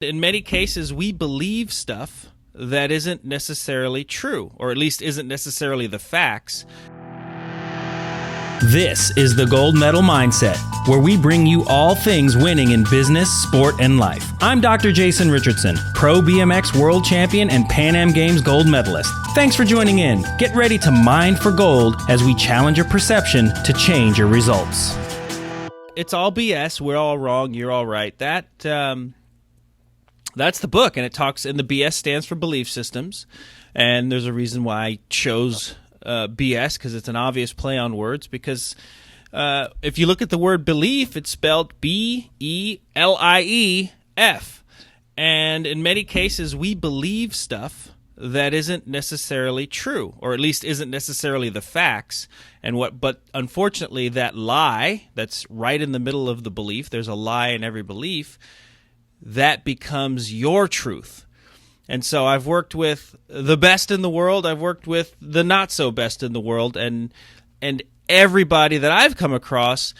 In many cases, we believe stuff that isn't necessarily true, or at least isn't necessarily the facts. This is the Gold Medal Mindset, where we bring you all things winning in business, sport, and life. I'm Dr. Jason Richardson, pro BMX world champion and Pan Am Games gold medalist. Thanks for joining in. Get ready to mine for gold as we challenge your perception to change your results. It's all BS. We're all wrong. You're all right. That's the book, and it talks, and the BS stands for belief systems, and there's a reason why I chose BS, because it's an obvious play on words, because if you look at the word belief, it's spelled B-E-L-I-E-F, and in many cases, we believe stuff that isn't necessarily true, or at least isn't necessarily the facts, but unfortunately, that lie that's right in the middle of the belief, there's a lie in every belief, that becomes your truth. And so I've worked with the best in the world, I've worked with the not so best in the world, and everybody that I've come across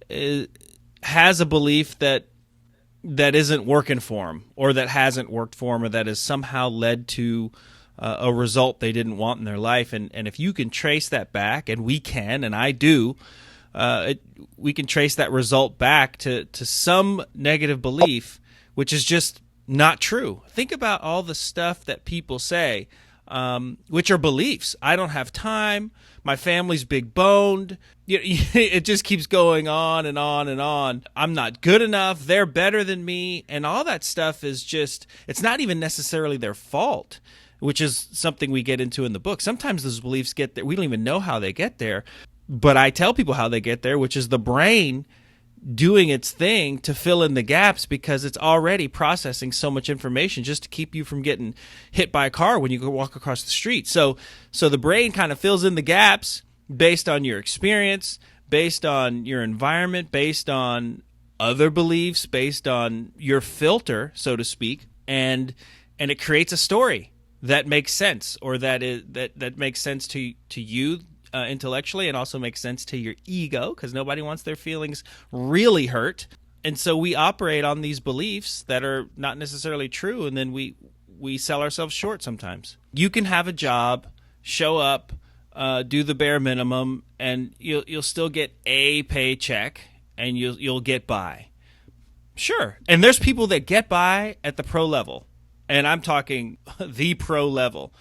has a belief that isn't working for them, or that hasn't worked for them, or that has somehow led to a result they didn't want in their life. And if you can trace that back, and we can, and I do, we can trace that result back to some negative belief, which is just not true. Think about all the stuff that people say, which are beliefs. I don't have time. My family's big boned. It just keeps going on and on and on. I'm not good enough. They're better than me. And all that stuff is just, it's not even necessarily their fault, which is something we get into in the book. Sometimes those beliefs get there. We don't even know how they get there. But I tell people how they get there, which is the brain doing its thing to fill in the gaps, because it's already processing so much information just to keep you from getting hit by a car when you go walk across the street. So the brain kind of fills in the gaps based on your experience, based on your environment, based on other beliefs, based on your filter, so to speak, and it creates a story that makes sense, or that makes sense to you intellectually, and also makes sense to your ego, because nobody wants their feelings really hurt. And so we operate on these beliefs that are not necessarily true, and then we sell ourselves short sometimes. You can have a job, show up, do the bare minimum, and you'll still get a paycheck, and you'll get by. Sure. And there's people that get by at the pro level, and I'm talking the pro level.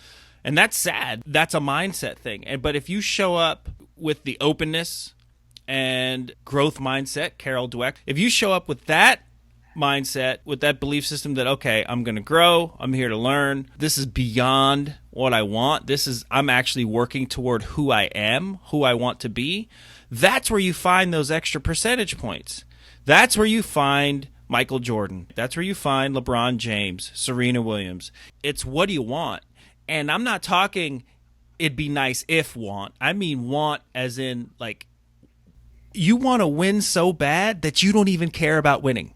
And that's sad. That's a mindset thing. But if you show up with the openness and growth mindset, Carol Dweck, if you show up with that mindset, with that belief system that, okay, I'm going to grow, I'm here to learn, this is beyond what I want, I'm actually working toward who I am, who I want to be, that's where you find those extra percentage points. That's where you find Michael Jordan. That's where you find LeBron James, Serena Williams. It's what do you want? And I'm not talking it'd be nice if want. I mean want as in, like, you want to win so bad that you don't even care about winning.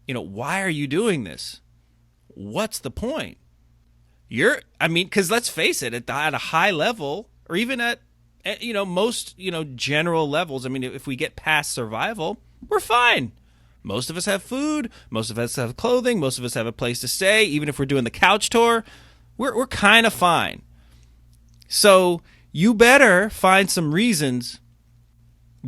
Why are you doing this? What's the point? Because let's face it, at a high level, or even at most, general levels, if we get past survival, we're fine. Most of us have food. Most of us have clothing. Most of us have a place to stay. Even if we're doing the couch tour, we're kind of fine. So you better find some reasons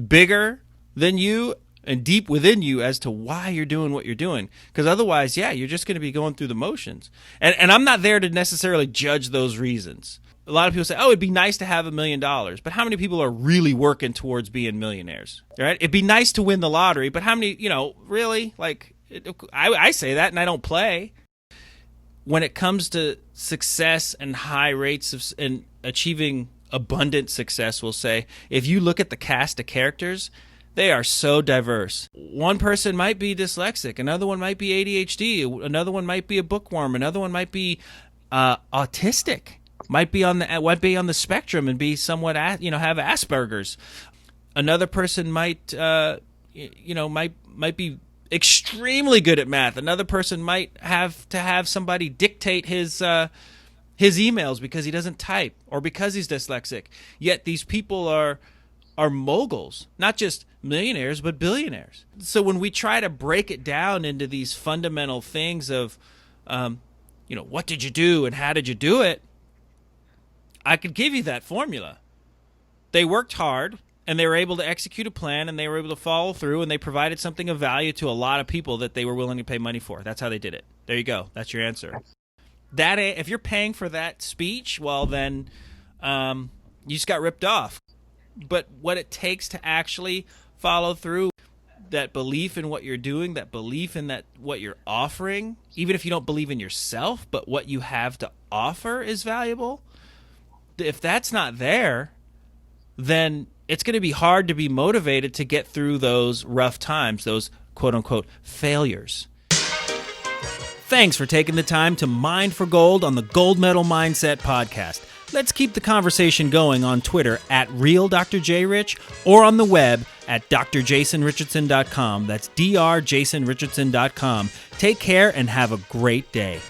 bigger than you and deep within you as to why you're doing what you're doing. Because otherwise, you're just going to be going through the motions. And I'm not there to necessarily judge those reasons. A lot of people say, oh, it'd be nice to have $1 million. But how many people are really working towards being millionaires? Right? It'd be nice to win the lottery. But how many, really? I say that and I don't play. When it comes to success and high rates of and achieving abundant success, we'll say, if you look at the cast of characters, they are so diverse. One person might be dyslexic, another one might be ADHD, another one might be a bookworm, another one might be autistic, might be on the spectrum and be somewhat have Asperger's. Another person might be extremely good at math. Another person might have to have somebody dictate his emails because he doesn't type or because he's dyslexic. Yet these people are moguls, not just millionaires, but billionaires. So when we try to break it down into these fundamental things of, what did you do and how did you do it? I could give you that formula. They worked hard and they were able to execute a plan and they were able to follow through and they provided something of value to a lot of people that they were willing to pay money for. That's how they did it. There you go. That's your answer. That if you're paying for that speech, well then you just got ripped off. But what it takes to actually follow through, that belief in what you're doing, that belief in that what you're offering, even if you don't believe in yourself, but what you have to offer is valuable. If that's not there, then it's going to be hard to be motivated to get through those rough times, those quote-unquote failures. Thanks for taking the time to mine for gold on the Gold Medal Mindset podcast. Let's keep the conversation going on Twitter at RealDrJRich or on the web at drjasonrichardson.com. That's drjasonrichardson.com. Take care and have a great day.